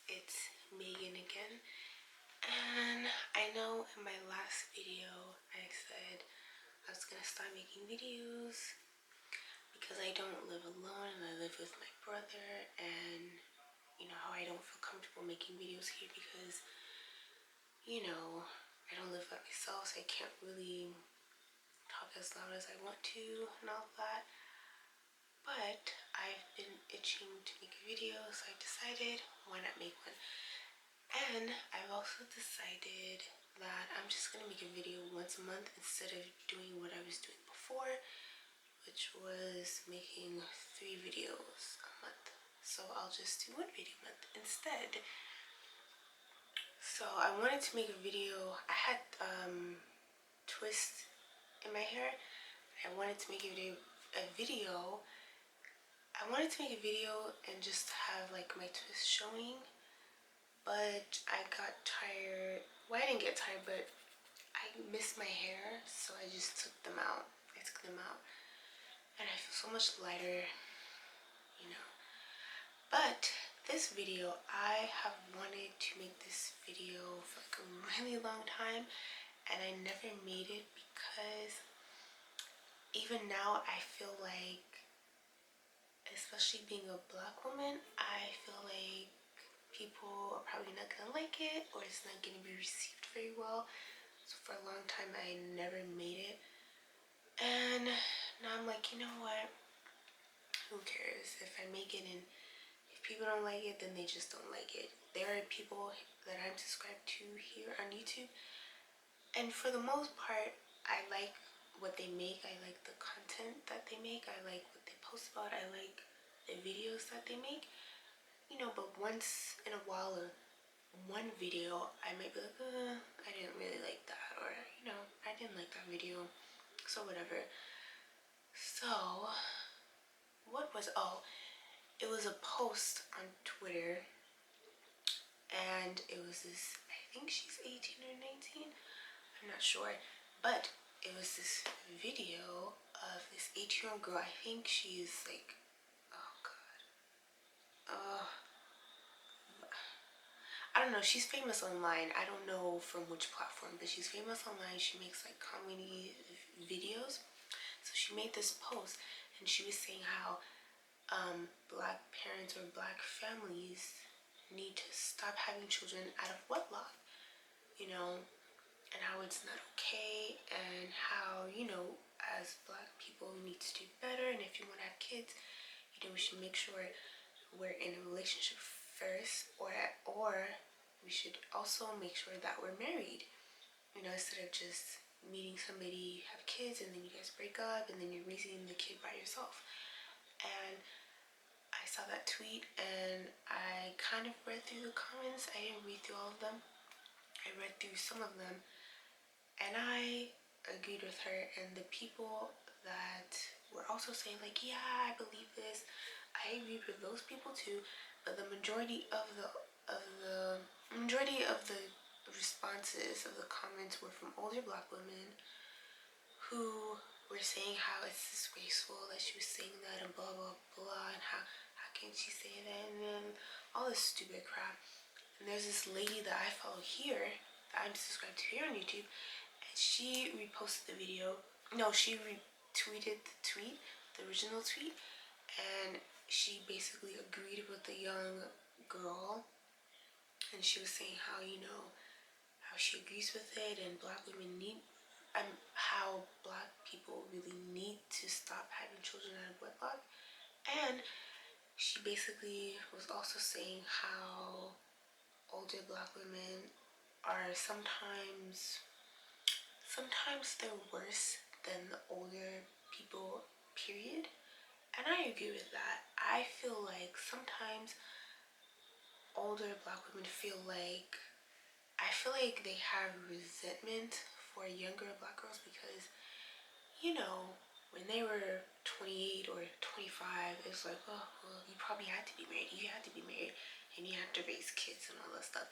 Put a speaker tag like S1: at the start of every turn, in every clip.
S1: it's Megan again, and I know in my last video I said I was gonna start making videos because I don't live alone and I live with my brother, and you know how I don't feel comfortable making videos here because I don't live by myself, so I can't really talk as loud as I want to and all that. But I've been itching to make a video, so I decided why not make one. And I've also decided that I'm just gonna make a video once a month instead of doing what I was doing before, which was making 3 videos a month. So I'll just do 1 video a month instead. So I wanted to make a video. I had twists in my hair. I wanted to make a video and just have like my twist showing, but I got tired. Well, I didn't get tired, but I missed my hair, so I just took them out. And I feel so much lighter, you know. But this video, I have wanted to make this video for like a really long time, and I never made it because even now I feel like, especially being a Black woman, I feel like people are probably not gonna like it, or it's not gonna be received very well. So for a long time I never made it, and now I'm like, you know what, who cares if I make it, and if people don't like it, then they just don't like it. There are people that I'm subscribed to here on YouTube, and for the most part I like what they make. I like the content that they make. I like what they post about. I like the videos that they make, but once in a while, or one video, I might be like, I didn't really like that, or I didn't like that video, so whatever. So it was a post on Twitter, and it was this, I think she's 18 or 19, I'm not sure, but it was this video of this 18-year-old girl. I think she's like, oh god, I don't know, she's famous online. I don't know from which platform, but she's famous online. She makes like comedy videos. So she made this post, and she was saying how Black parents or Black families need to stop having children out of wedlock, and how it's not okay, and how, as Black people, we need to do better. And if you want to have kids, we should make sure we're in a relationship first, or we should also make sure that we're married, instead of just meeting somebody, have kids, and then you guys break up, and then you're raising the kid by yourself. And I saw that tweet, and I kind of read through the comments. I didn't read through all of them. I read through some of them, and I agreed with her. And the people that were also saying like, yeah, I believe this, I agreed with those people too. But the majority of the responses of the comments were from older Black women who were saying how it's disgraceful that she was saying that, and blah blah blah, and how can she say that, and then all this stupid crap. And there's this lady that I follow here, that I'm subscribed to here on YouTube, and she reposted the video. No, she retweeted the tweet, the original tweet, and she basically agreed with the young girl, and she was saying how, how she agrees with it, and Black women need, how Black people really need to stop having children out of wedlock. And she basically was also saying how older Black women are sometimes they're worse than the older people, period. And I agree with that. I feel like sometimes older Black women feel like, they have resentment for younger Black girls because, when they were 28 or 25, it's like, oh, well, you probably had to be married. You had to be married, and you had to raise kids and all that stuff.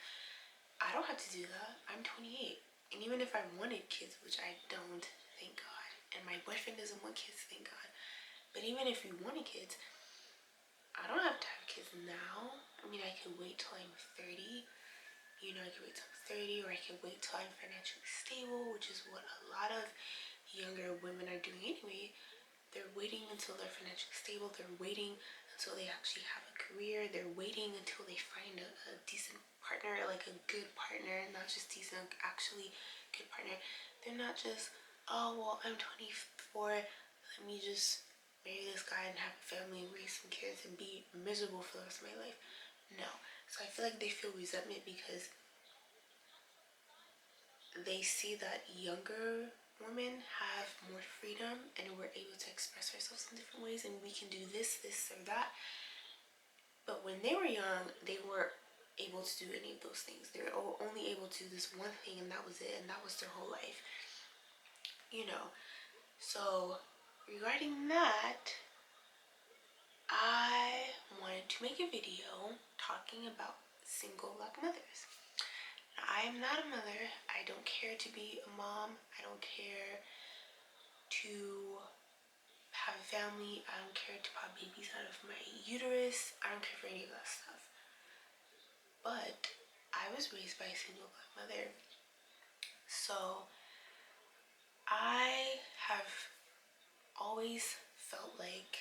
S1: I don't have to do that. I'm 28. And even if I wanted kids, which I don't, thank God, and my boyfriend doesn't want kids, thank God. But even if we wanted kids, I don't have to have kids now. mean, I could wait till I'm 30. I could wait till I'm 30, or I could wait till I'm financially stable, which is what a lot of younger women are doing anyway. They're waiting until they're financially stable. They're waiting until they actually have a career. They're waiting until they find a decent partner, like a good partner, not just decent, actually good partner. They're not just, oh, well, I'm 24, let me just marry this guy and have a family and raise some kids and be miserable for the rest of my life. No. So I feel like they feel resentment because they see that younger women have more freedom and we're able to express ourselves in different ways, and we can do this, or that. But when they were young, they weren't able to do any of those things. They were only able to do this one thing, and that was it, and that was their whole life. So regarding that, I wanted to make a video talking about single Black mothers. I am not a mother. I don't care to be a mom. I don't care to have a family. I don't care to pop babies out of my uterus. I don't care for any of that stuff. But I was raised by a single Black mother. So I have always felt like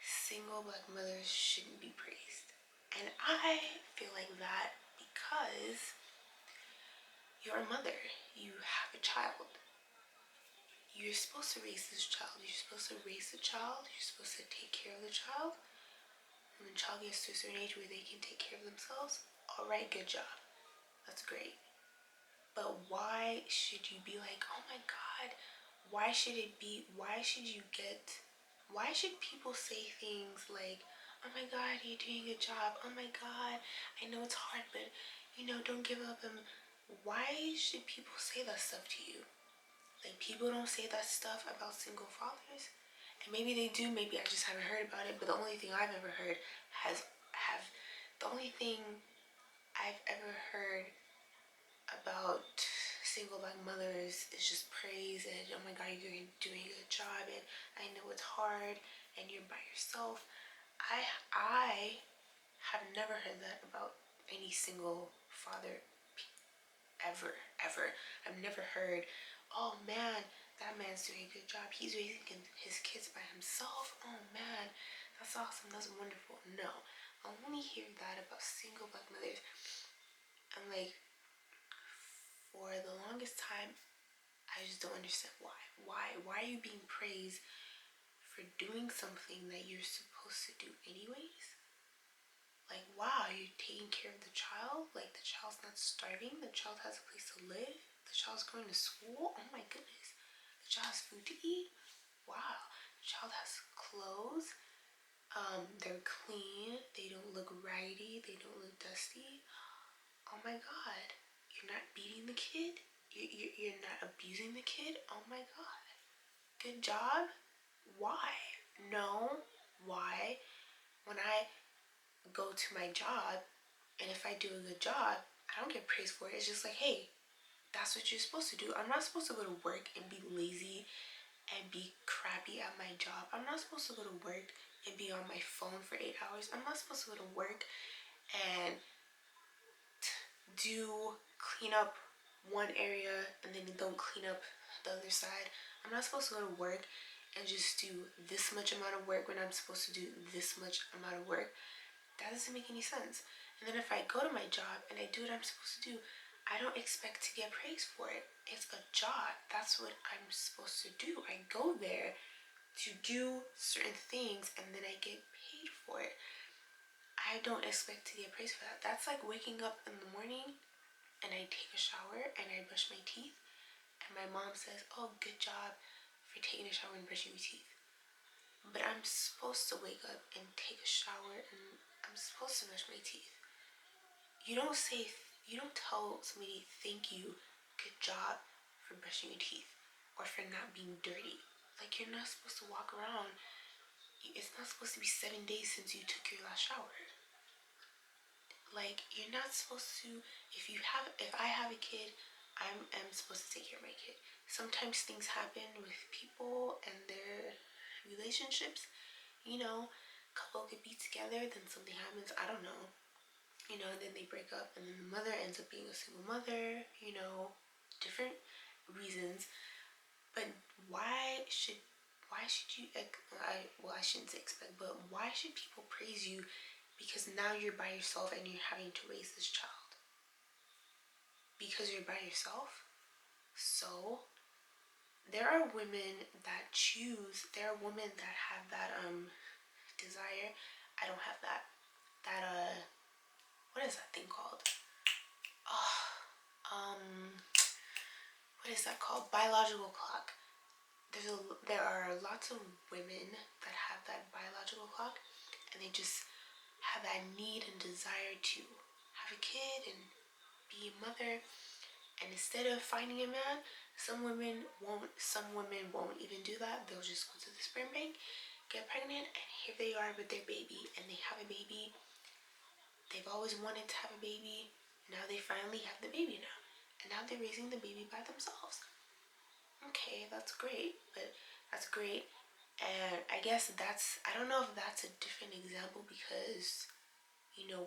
S1: single Black mothers shouldn't be praised. And I feel like that because you're a mother. You have a child. You're supposed to raise this child. You're supposed to raise the child. You're supposed to take care of the child. When the child gets to a certain age where they can take care of themselves, all right, good job. That's great. But why should you be like, oh my God, why should people say things like, oh my God, you're doing a good job. Oh my God, I know it's hard, but don't give up. And why should people say that stuff to you? Like, people don't say that stuff about single fathers. And maybe they do, maybe I just haven't heard about it, but the only thing I've ever heard about single Black mothers is just praise and, oh my God, you're doing a good job, and I know it's hard, and you're by yourself. I have never heard that about any single father ever. I've never heard, oh man, that man's doing a good job. He's raising his kids by himself. Oh man, that's awesome. That's wonderful. No, I only hear that about single Black mothers. I'm like, for the longest time, I just don't understand why. Why are you being praised for doing something that you're supposed to do anyways? Like, wow, you're taking care of the child? Like, the child's not starving? The child has a place to live? The child's going to school? Oh my goodness. The child has food to eat? Wow. The child has clothes. They're clean. They don't look raggedy. They don't look dusty. Oh my God. You're not beating the kid? You're not abusing the kid? Oh my God. Good job? Why? No. Why? When I go to my job, and if I do a good job, I don't get praised for it. It's just like, hey, that's what you're supposed to do. I'm not supposed to go to work and be lazy and be crappy at my job. I'm not supposed to go to work and be on my phone for 8 hours. I'm not supposed to go to work and clean up one area and then don't clean up the other side. I'm not supposed to go to work and just do this much amount of work when I'm supposed to do this much amount of work. That doesn't make any sense. And then if I go to my job and I do what I'm supposed to do, I don't expect to get praised for it. It's a job. That's what I'm supposed to do. I go there to do certain things and then I get paid for it. I don't expect to get praised for that. That's like waking up in the morning and I take a shower and I brush my teeth and my mom says, oh, good job for taking a shower and brushing your teeth. But I'm supposed to wake up and take a shower and I'm supposed to brush my teeth. You don't tell somebody, thank you, good job for brushing your teeth or for not being dirty. Like, you're not supposed to walk around. It's not supposed to be 7 days since you took your last shower. Like, you're not supposed to, if I have a kid, I'm supposed to take care of my kid. Sometimes things happen with people and their relationships, couple could be together, then something happens, I don't know, and then they break up, and then the mother ends up being a single mother, different reasons. But why should you, I shouldn't say expect, but why should people praise you because now you're by yourself and you're having to raise this child? Because you're by yourself? So there are women that there are women that have that desire. I don't have that. What is that thing called? Oh, what is that called? Biological clock. There are lots of women that have that biological clock, and they just have that need and desire to have a kid and be a mother. And instead of finding a man, some women won't even do that. They'll just go to the sperm bank, get pregnant, and here they are with their baby, and they have a baby. They've always wanted to have a baby. Now they finally have the baby now. And now they're raising the baby by themselves. Okay, that's great, but that's great. And I guess I don't know if that's a different example because,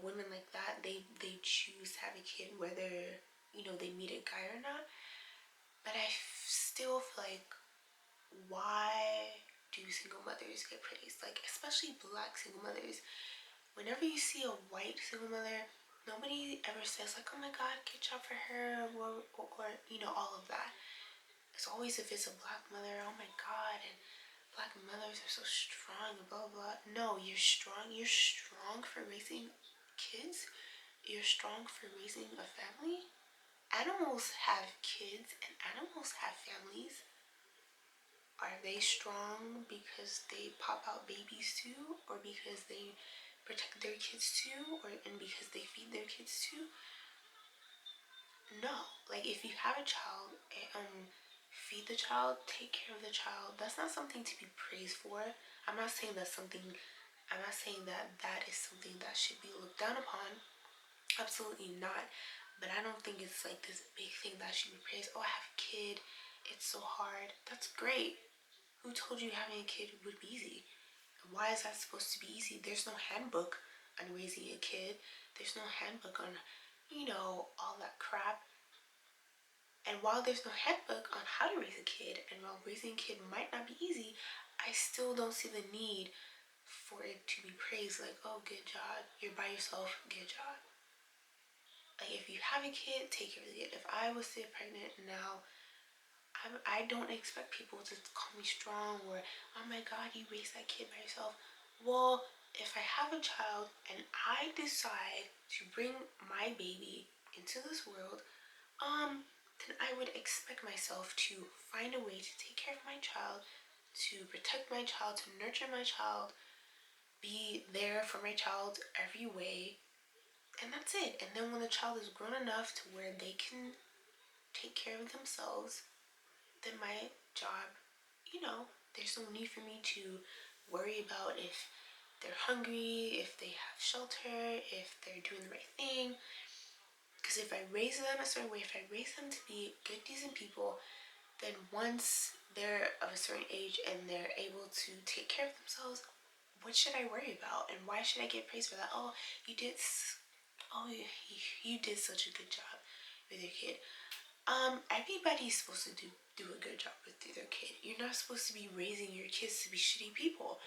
S1: women like that, they choose to have a kid whether, they meet a guy or not. But I still feel like, why do single mothers get praised? Like, especially black single mothers. Whenever you see a white single mother, nobody ever says like, oh my god, good job for her, or all of that. It's always if it's a black mother, oh my god, and black mothers are so strong and blah blah. No, you're strong. You're strong for raising kids. You're strong for raising a family. Animals have kids and animals have families. Are they strong because they pop out babies too, or because they protect their kids too, and because they feed their kids too? No. Like, if you have a child, feed the child, take care of the child. That's not something to be praised for. I'm not saying that is something that should be looked down upon. Absolutely not. But I don't think it's like this big thing that should be praised. Oh, I have a kid. It's so hard. That's great. Who told you having a kid would be easy? Why is that supposed to be easy? There's no handbook on raising a kid. There's no handbook on, all that crap. And while there's no handbook on how to raise a kid, and while raising a kid might not be easy, I still don't see the need for it to be praised like, oh, good job. You're by yourself. Good job. Like, if you have a kid, take care of the kid. If I was to get pregnant now, I don't expect people to call me strong or, oh my god, you raised that kid by yourself. Well, if I have a child and I decide to bring my baby into this world, then I would expect myself to find a way to take care of my child, to protect my child, to nurture my child, be there for my child every way, and that's it. And then when the child is grown enough to where they can take care of themselves, then my job, there's no need for me to worry about if they're hungry, if they have shelter, if they're doing the right thing. Because if I raise them a certain way, if I raise them to be good, decent people, then once they're of a certain age and they're able to take care of themselves, what should I worry about? And why should I get praised for that? Oh, you did such a good job with your kid. Everybody's supposed to do a good job with their kid. You're not supposed to be raising your kids to be shitty people.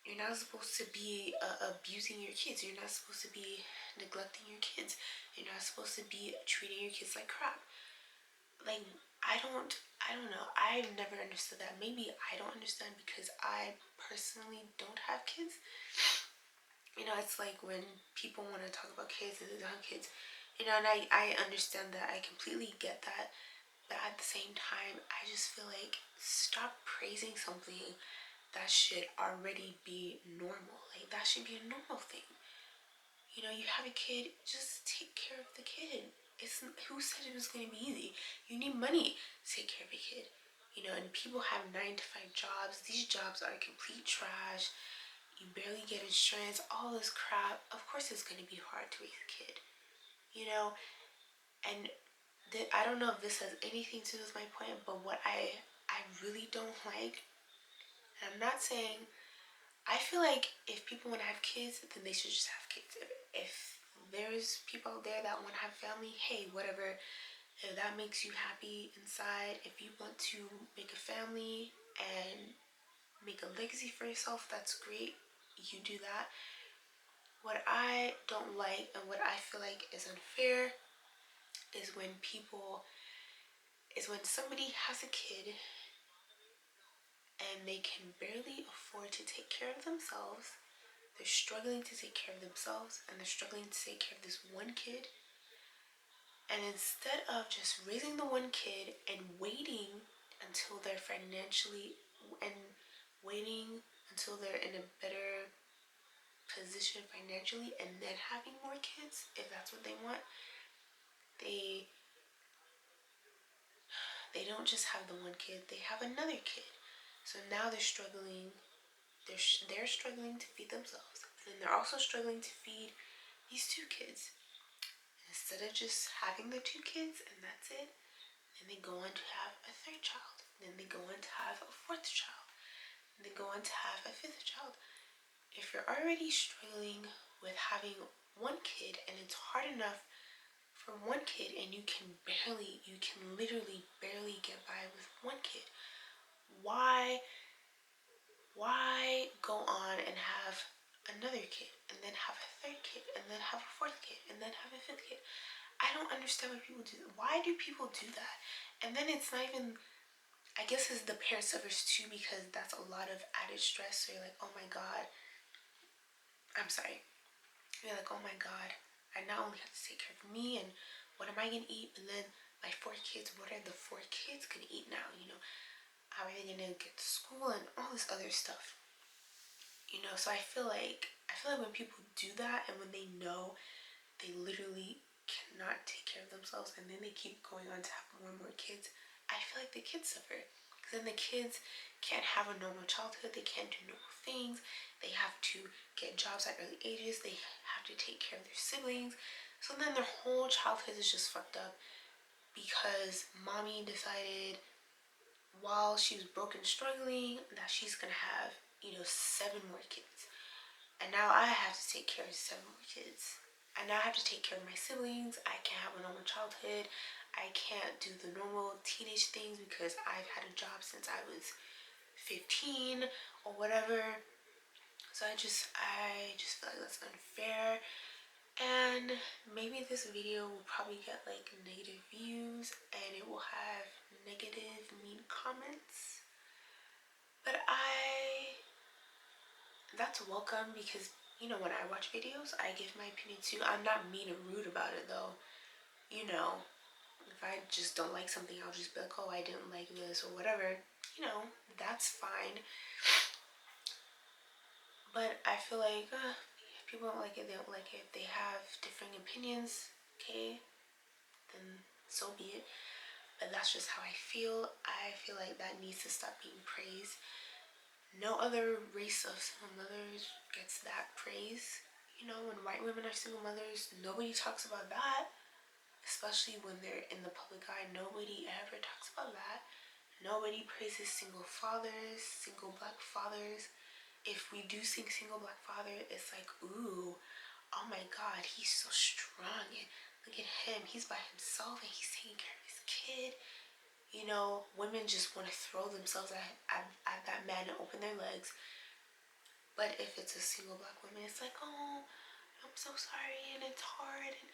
S1: You're not supposed to be abusing your kids. You're not supposed to be neglecting your kids. You're not supposed to be treating your kids like crap. Like, I don't know. I've never understood that. Maybe I don't understand because I personally don't have kids. It's like when people want to talk about kids and they don't have kids. And I understand that. I completely get that. But at the same time, I just feel like, stop praising something that should already be normal. Like, that should be a normal thing. You have a kid, just take care of the kid. Who said it was going to be easy? You need money to take care of a kid. And people have 9-to-5 jobs. These jobs are complete trash. You barely get insurance, all this crap. Of course it's going to be hard to raise a kid. And I don't know if this has anything to do with my point, but what I really don't like, and I'm not saying I feel like if people want to have kids, then they should just have kids. If there's people out there that want to have family, hey, whatever. If that makes you happy inside, if you want to make a family and make a legacy for yourself, that's great. You do that. What I don't like and what I feel like is unfair is when somebody has a kid and they can barely afford to take care of themselves. They're struggling to take care of themselves and they're struggling to take care of this one kid. And instead of just raising the one kid and waiting until they're in a better position financially and then having more kids, if that's what they want, they don't just have the one kid, they have another kid. So now they're struggling. They're struggling to feed themselves, and then they're also struggling to feed these two kids. Instead of just having the two kids and that's it, then they go on to have a third child. Then they go on to have a fourth child. And they go on to have a fifth child. If you're already struggling with having one kid and it's hard enough for one kid and you can literally barely get by with one kid, why go on and have another kid and then have a third kid and then have a fourth kid and then have a fifth kid? I don't understand why people do that. Why do people do that? And then it's not even, I guess it's the parent suffers too, because that's a lot of added stress. So you're like, oh my God, I'm sorry. You're like, oh my God, I not only have to take care of me and what am I going to eat? And then my four kids, what are the four kids going to eat now? How are they going to get to school and all this other stuff? So I feel like when people do that and when they know they literally cannot take care of themselves and then they keep going on to have more and more kids, I feel like the kids suffer. Because then the kids can't have a normal childhood, they can't do normal things, they have to get jobs at early ages, they have to take care of their siblings. So then their whole childhood is just fucked up because mommy decided while she was broke and struggling that she's gonna have 7 more kids, and now I have to take care of 7 more kids. I now have to take care of my siblings. I can't have a normal childhood. I can't do the normal teenage things because I've had a job since I was 15 or whatever. So I just feel like that's unfair. And maybe this video will probably get like negative views and it will have negative mean comments. But that's welcome because when I watch videos, I give my opinion too. I'm not mean and rude about it though. If I just don't like something, I'll just be like, oh, I didn't like this or whatever. That's fine. But I feel like if people don't like it, they don't like it. If they have differing opinions, okay, then so be it. But that's just how I feel. I feel like that needs to stop being praised. No other race of single mothers gets that praise. When white women are single mothers, nobody talks about that. Especially when they're in the public eye, nobody ever talks about that. Nobody praises single fathers, single black fathers. If we do sing single black father, it's like, ooh, oh my God, he's so strong. And look at him, he's by himself and he's taking care of his kid. Women just want to throw themselves at that man and open their legs. But if it's a single black woman, it's like, oh, I'm so sorry and it's hard and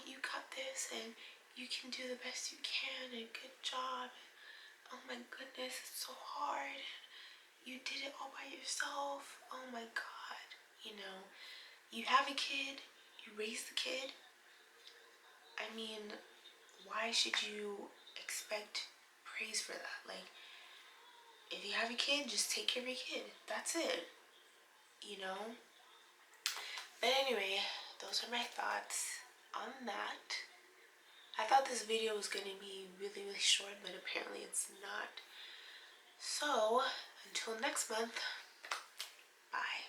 S1: you got this and you can do the best you can and good job. Oh my goodness, it's so hard. You did it all by yourself. Oh my God. You have a kid, you raise the kid. I mean, why should you expect praise for that? Like, if you have a kid, just take care of your kid. That's it. But anyway, those are my thoughts on that. I thought this video was going to be really, really short, but apparently it's not. So, until next month, bye.